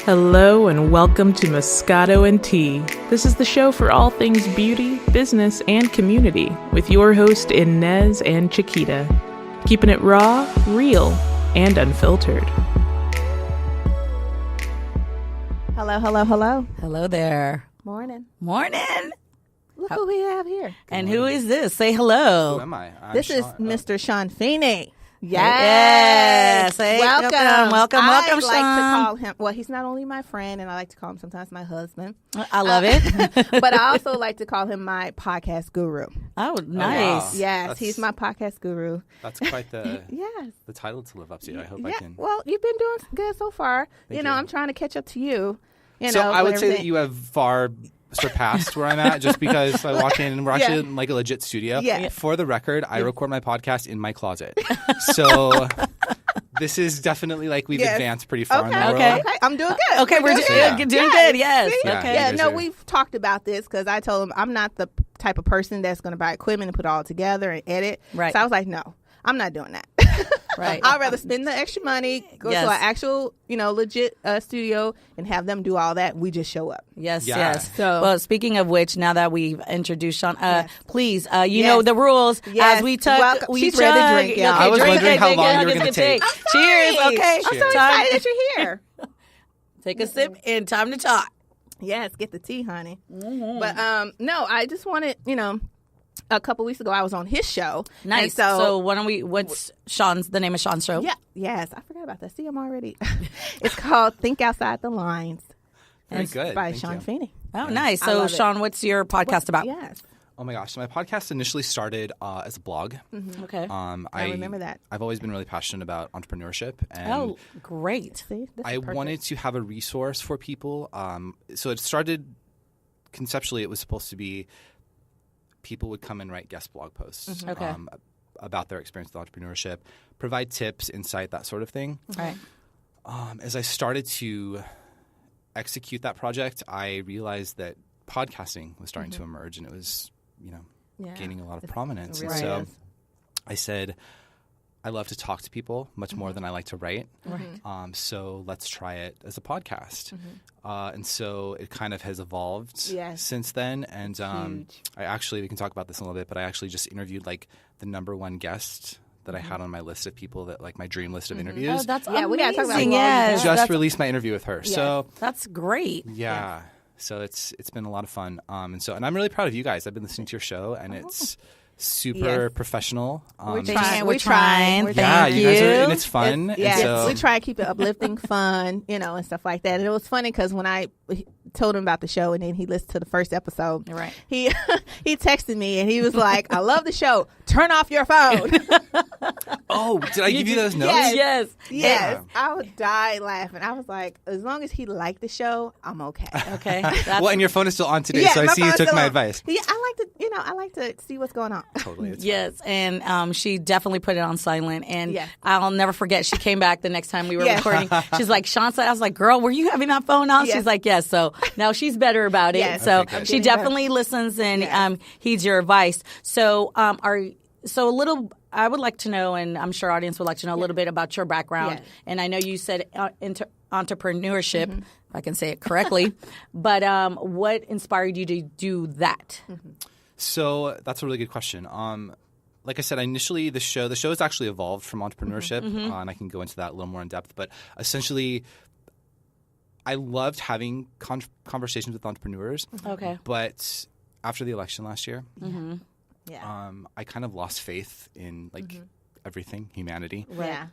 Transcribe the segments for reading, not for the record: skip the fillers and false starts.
Hello and welcome to Moscato and Tea. This is the show for all things beauty, business, and community with your host Inez and Chiquita. Keeping it raw, real, and unfiltered. Hello, hello, hello. Hello there. Morning. Morning. Look who we have here. And who is this? Say hello. Who am I? This is Mr. Shawn Feeney. Yes. Hey, welcome, I welcome, like Shawn. to call him, well, he's not only my friend, and I like to call him sometimes my husband. I love it. But I also like to call him my podcast guru. Oh, nice. wow. Yes, he's my podcast guru. That's quite the Yes. the title to live up to. I hope I Yeah. can. Well, you've been doing good so far. Thank you know, you. I'm trying to catch up to you. So I would say that you have far surpassed where I'm at just because I walk in and we're actually in like a legit studio. Yeah. For the record, I record my podcast in my closet. So this is definitely like we've advanced pretty far in the world. Okay, I'm doing good. Okay, we're doing good. Yes. See? Yeah, Okay. Yeah, you no, guys are- we've talked about this because I told him I'm not the type of person that's going to buy equipment and put it all together and edit. Right. So I was like, no, I'm not doing that. Right. I'd rather spend the extra money, go to an actual, legit studio and have them do all that. We just show up. Yes, Yeah. yes. So- well, speaking of which, now that we've introduced Shawn, Yes. please, you know the rules. Yes. As we tug, Welcome. we She's chug. ready to drink, y'all. Okay, I was drink, wondering how drink, long drink, you were drink, gonna take. drink. Cheers. Okay. I'm so Cheers. excited that you're here. Take a sip and time to talk. Yes, get the tea, honey. But no, I just wanted, a couple weeks ago I was on his show. Nice. And So why don't we? What's the name of Shawn's show? Yeah. Yes, I forgot about that. See, I'm already. It's called Think Outside the Lines. Very It's good. by Thank Shawn you. Feeney. Oh, nice. I So, love it. Shawn, what's your podcast about? Yes. Oh my gosh. So my podcast initially started as a blog. Okay. I remember that. I've always been really passionate about entrepreneurship. And Oh, great. See, this I is perfect. wanted to have a resource for people. So it started conceptually, it was supposed to be people would come and write guest blog posts Okay. about their experience with entrepreneurship, provide tips, insight, that sort of thing. Right. As I started to execute that project, I realized that podcasting was starting to emerge, and it was, Yeah. gaining a lot of prominence. And really so is. I said, I love to talk to people much more than I like to write. Right. So let's try it as a podcast. And so it kind of has evolved Yes. since then. And Huge. we can talk about this in a little bit, but I actually just interviewed like the number one guest that I had on my list of people that like my dream list of interviews. Oh, that's Yeah, we gotta talk about amazing. blog Yes, again. Just that's, released my interview with her. So that's great. yeah. So it's been a lot of fun. And I'm really proud of you guys. I've been listening to your show, and it's super Yes. professional. We're Thank trying. you. We're trying. Thank yeah, you guys are, and you. it's fun. and Yes, so, we try to keep it uplifting, fun, and stuff like that. And it was funny because when I told him about the show, and then he listened to the first episode, Right. he he texted me and he was like, "I love the show. Turn off your phone." oh, did I give you those notes? Yes. Yes. Yes, I would die laughing. I was like, as long as he liked the show, I'm okay. Okay. That's, Well, and your phone is still on today, Yeah, so I my see you phone's took still my on. advice. Yeah, I like to see what's going on. Totally. It's yes. And she definitely put it on silent. And Yeah. I'll never forget. She came back the next time we were Yeah. recording. She's like, Shawn said, I was like, girl, were you having that phone on? Yes. She's like, yes. So now she's better about it. Yes. So Okay, good. she I'm getting definitely listens and Yes. heeds your advice. So I would like to know, and I'm sure audience would like to know a little bit about your background. Yeah. And I know you said entrepreneurship, if I can say it correctly. But what inspired you to do that? So that's a really good question. Like I said, initially the show has actually evolved from entrepreneurship, and I can go into that a little more in depth. But essentially, I loved having conversations with entrepreneurs. Okay. But after the election last year, Yeah. I kind of lost faith in like everything, humanity. Yeah.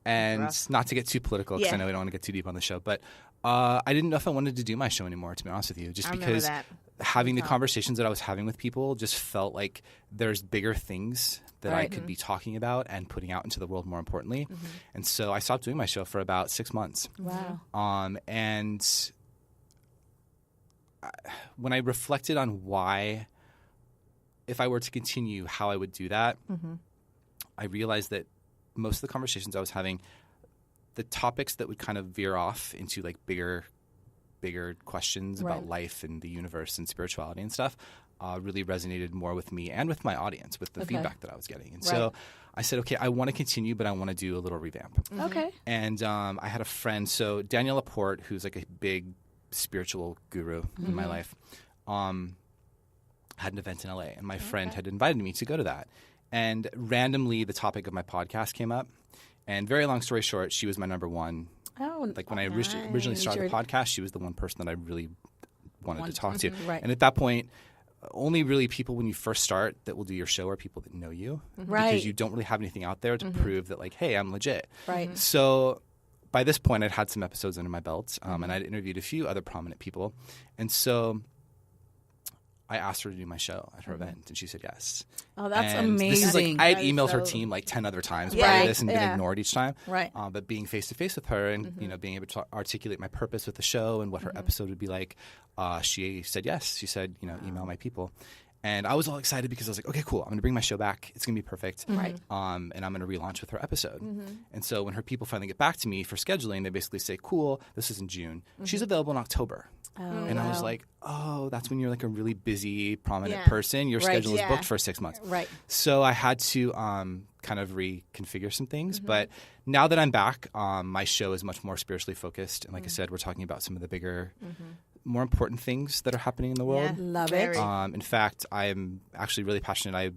And rough. not to get too political, because Yeah. I know we don't want to get too deep on the show, but I didn't know if I wanted to do my show anymore, to be honest with you, just I remember because that. having the conversations that I was having with people just felt like there's bigger things that I Right. could be talking about and putting out into the world more importantly. And so I stopped doing my show for about 6 months. Wow. And when I reflected on why, if I were to continue, how I would do that, I realized that most of the conversations I was having, the topics that would kind of veer off into like bigger questions about life and the universe and spirituality and stuff really resonated more with me and with my audience, with the feedback that I was getting. And so I said, okay, I want to continue, but I want to do a little revamp. Okay. And I had a friend, so Danielle Laporte, who's like a big spiritual guru in my life, had an event in LA, and my friend had invited me to go to that. And randomly, the topic of my podcast came up. And very long story short, she was my number one. Oh, like when I originally started the podcast, she was the one person that I really wanted to talk to. Right. And at that point, only really people when you first start that will do your show are people that know you. Right. Because you don't really have anything out there to prove that, like, hey, I'm legit. Right. So by this point, I'd had some episodes under my belt, and I'd interviewed a few other prominent people. And so I asked her to do my show at her event, and she said yes. Oh, that's and amazing. This is like, I had That is emailed her so- team like 10 other times Yeah. prior to this and been Yeah. ignored each time. Right. But being face-to-face with her and being able to articulate my purpose with the show and what her episode would be like, she said yes. She said, email my people. And I was all excited because I was like, okay, cool. I'm going to bring my show back. It's going to be perfect. Right. And I'm going to relaunch with her episode. And so when her people finally get back to me for scheduling, they basically say, cool, this is in June. She's available in October. And I was like, oh, that's when you're like a really busy, prominent person. Your Right. schedule is Yeah. booked for 6 months. Right. So I had to kind of reconfigure some things. But now that I'm back, my show is much more spiritually focused. And like I said, we're talking about some of the bigger, more important things that are happening in the world. Yeah. Love Very. it. In fact, I'm actually really passionate.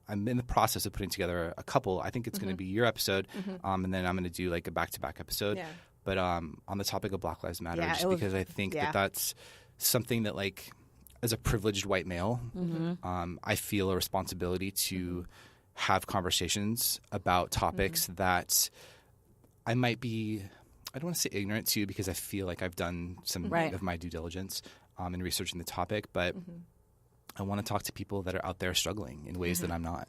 I'm in the process of putting together a couple. I think it's going to be your episode, and then I'm going to do like a back-to-back episode. Yeah. But on the topic of Black Lives Matter, Yeah, just it was- because I think yeah. that's something that, like, as a privileged white male, I feel a responsibility to have conversations about topics that I might be, I don't want to say ignorant to, because I feel like I've done some Right. of my due diligence in researching the topic, but I want to talk to people that are out there struggling in ways that I'm not.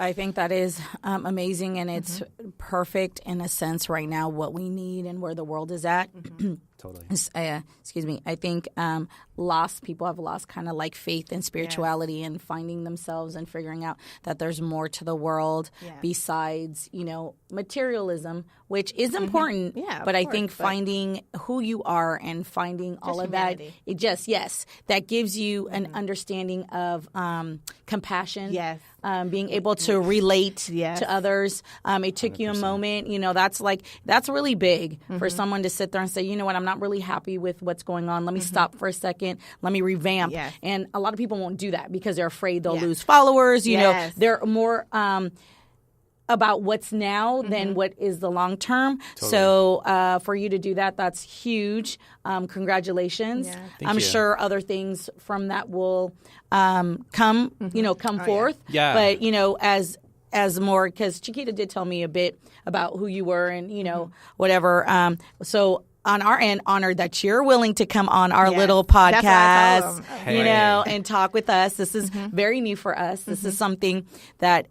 I think that is amazing, and it's perfect in a sense right now what we need and where the world is at. Totally. Excuse me. I think people have lost kind of like faith and spirituality and finding themselves and figuring out that there's more to the world besides, materialism, which is important. Yeah, of but I course, think but- finding who you are and finding all of that, humanity. it just, that gives you an understanding of compassion. Yes. Being able to relate Yes. to others. It took you a moment. That's really big for someone to sit there and say, you know what, I'm not really happy with what's going on. Let me stop for a second. Let me revamp. Yes. And a lot of people won't do that because they're afraid they'll Yes. lose followers. Yes. They're more about what's now than what is the long term. So for you to do that, that's huge. Congratulations. Yeah. Thank I'm you. sure other things from that will come forth. Yeah. But as more, because Chiquita did tell me a bit about who you were and whatever. So on our end, honored that you're willing to come on our little That's what I told podcast, him. Hey. and talk with us. This is very new for us. This is something that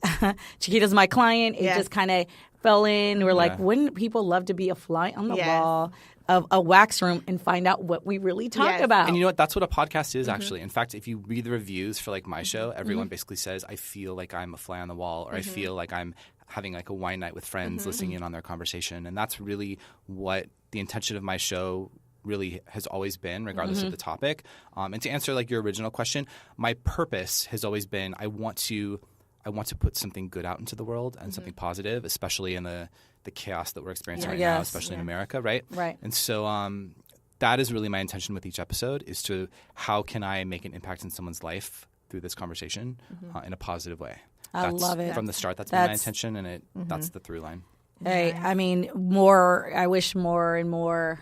Chiquita's my client. It Yes. just kind of fell in. We're like, Yeah. wouldn't people love to be a fly on the Yes. wall of a wax room and find out what we really talk Yes. about? And you know what? That's what a podcast is, actually. In fact, if you read the reviews for like my show, everyone basically says, I feel like I'm a fly on the wall, or I feel like I'm having like a wine night with friends, listening in on their conversation. And that's really what the intention of my show really has always been, regardless of the topic. And to answer like your original question, my purpose has always been I want to put something good out into the world and something positive, especially in the chaos that we're experiencing right now, Yes. especially in America, right? Right. And so that is really my intention with each episode, is to how can I make an impact in someone's life through this conversation in a positive way. I love it. From the start, that's been my That's- intention, and that's the through line. Hey, I mean, I wish more and more,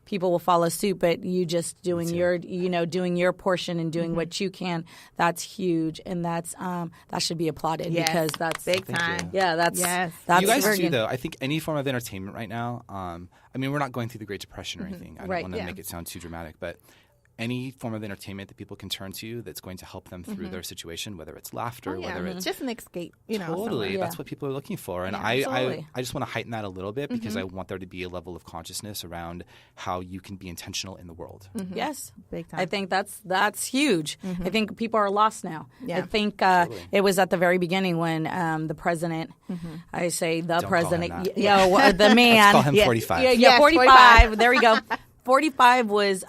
people will follow suit, but you just doing your portion and doing what you can, that's huge. And that should be applauded Yes. because that's Big Thank time. you. Yeah, that's Yes. that's You guys very too, good. though. I think any form of entertainment right now, I mean, we're not going through the Great Depression or anything. I don't Right, want to yeah. make it sound too dramatic, but any form of entertainment that people can turn to that's going to help them through their situation, whether it's laughter, Oh, yeah. whether it's just an escape, totally, somewhere. Yeah. that's what people are looking for. And Yeah, I absolutely. just want to heighten that a little bit because I want there to be a level of consciousness around how you can be intentional in the world. Yes, Big time. I think that's huge. I think people are lost now. Yeah. I think it was at the very beginning when the president, I say the Don't call president, him that. the man. Let's call him Yeah. 45. Yeah, Yes, 45. There we go. 45 was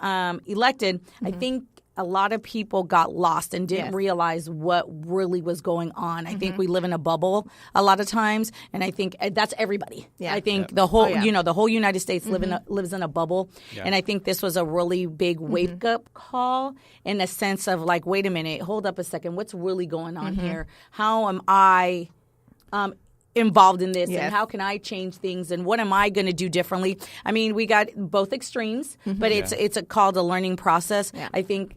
elected. I think a lot of people got lost and didn't realize what really was going on. I think we live in a bubble a lot of times, and I think that's everybody. Yeah. I think the whole, the whole United States lives in a bubble, and I think this was a really big wake-up call in a sense of like, wait a minute, hold up a second, what's really going on here? How am I involved in this, and how can I change things, and what am I going to do differently? I mean, we got both extremes, but it's called a learning process. Yeah. I think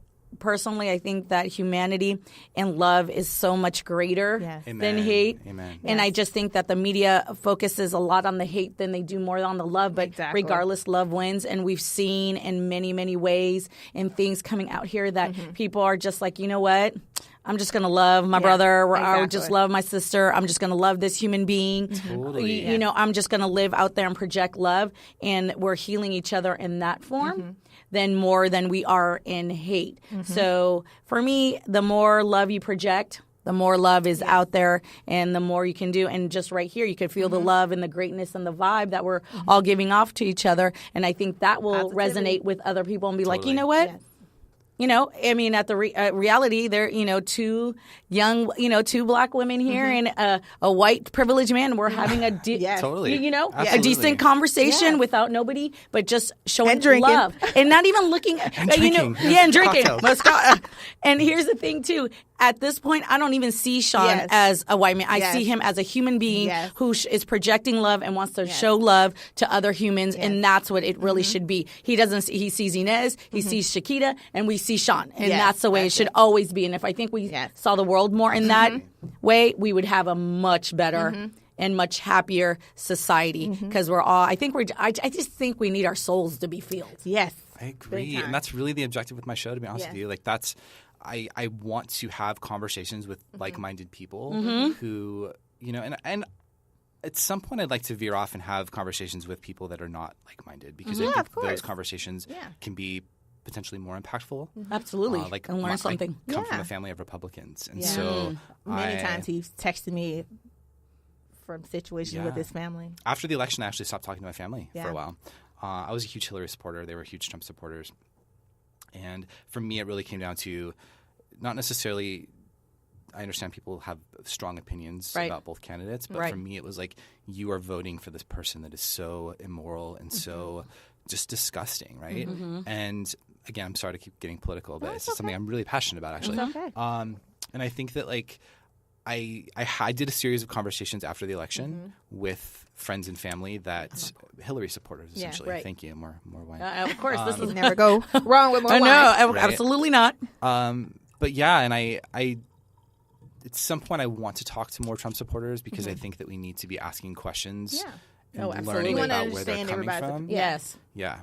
that humanity and love is so much greater than hate. Amen. And I just think that the media focuses a lot on the hate than they do more on the love. But regardless, love wins. And we've seen in many, many ways and things coming out here that people are just like, you know what? I'm just going to love my brother, or I would just love my sister. I'm just going to love this human being. Totally. You know, I'm just going to live out there and project love. And we're healing each other in that form. Than more than we are in hate. So for me, the more love you project, the more love is out there, and the more you can do. And just right here, you can feel the love and the greatness and the vibe that we're all giving off to each other. And I think that will resonate with other people and be like, you know what? Yes. You know, I mean, at the reality, there, two young, two black women here and a white privileged man. We're having a, a decent conversation without nobody, but just showing love and not even looking, and drinking. And drinking. Moscato. And here's the thing, too. At this point, I don't even see Shawn as a white man. I see him as a human being who is projecting love and wants to show love to other humans, and that's what it really should be. He sees Inez, he sees Chiquita, and we see Shawn, and that's the way it should always be. And if I think we saw the world more in that way, we would have a much better and much happier society, because I just think we need our souls to be filled. Yes. I agree. And that's really the objective with my show, to be honest with you. Like, that's... I want to have conversations with like-minded people who, and at some point I'd like to veer off and have conversations with people that are not like-minded, because I think those conversations can be potentially more impactful. Absolutely. And learn something. I come from a family of Republicans. And so many times he's texted me from situations with his family. After the election, I actually stopped talking to my family for a while. I was a huge Hillary supporter. They were huge Trump supporters. And for me, it really came down to not necessarily – I understand people have strong opinions about both candidates, but for me it was like, you are voting for this person that is so immoral and so just disgusting, right? And again, I'm sorry to keep getting political, but it's something I'm really passionate about, actually. It's okay. And I think that I did a series of conversations after the election with friends and family that Hillary supporters, essentially. Thank you. More wine. Of course, this is never go wrong with more wine. No, absolutely not. But yeah, and I at some point I want to talk to more Trump supporters, because I think that we need to be asking questions and learning about where they're coming from. Yes. Yeah.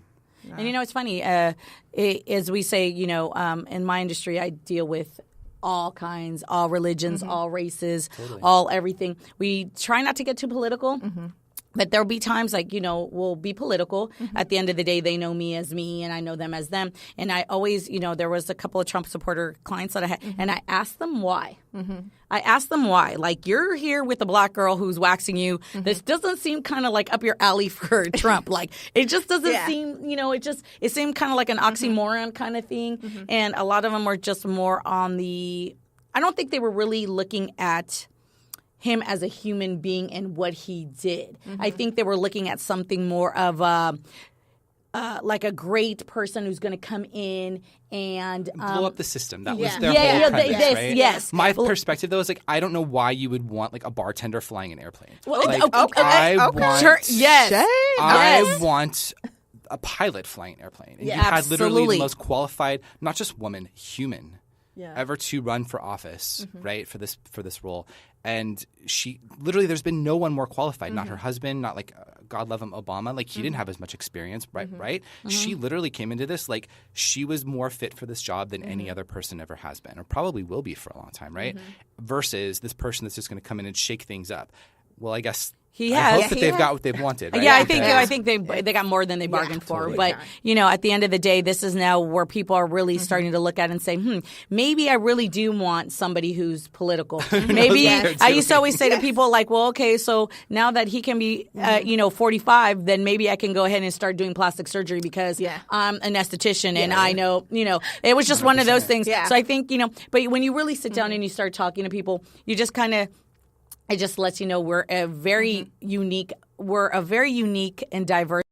And it's funny, as we say, in my industry, I deal with all kinds, all religions, all races, all everything. We try not to get too political. But there'll be times we'll be political. At the end of the day, they know me as me and I know them as them. And I always, there was a couple of Trump supporter clients that I had, and I asked them why. I asked them why. Like, you're here with a black girl who's waxing you. This doesn't seem kind of like up your alley for Trump. Like, it just doesn't seem, it seemed kind of like an oxymoron kind of thing. And a lot of them were just more on I don't think they were really looking at him as a human being and what he did. I think they were looking at something more of like a great person who's going to come in and blow up the system. That was their whole premise, right? Yes. My perspective, though, is like, I don't know why you would want like a bartender flying an airplane. Well, I want a pilot flying an airplane. And you had literally the most qualified, not just woman, human, ever to run for office, right, for this role. And she literally, there's been no one more qualified. Not her husband, not like God love him, Obama. Like, he didn't have as much experience, right? She literally came into this like she was more fit for this job than any other person ever has been, or probably will be for a long time, right? Versus this person that's just going to come in and shake things up. Well, I guess He I has. hope that they've got what they've wanted. Right? Yeah, I think they got more than they bargained for. totally. But at the end of the day, this is now where people are really starting to look at it and say, maybe I really do want somebody who's political. Maybe I used to always say to people like, well, okay, so now that he can be 45, then maybe I can go ahead and start doing plastic surgery because I'm an esthetician and I know, it was just 100%. One of those things. Yeah. So I think, but when you really sit down and you start talking to people, you just kind of, it just lets you know we're a very unique and diverse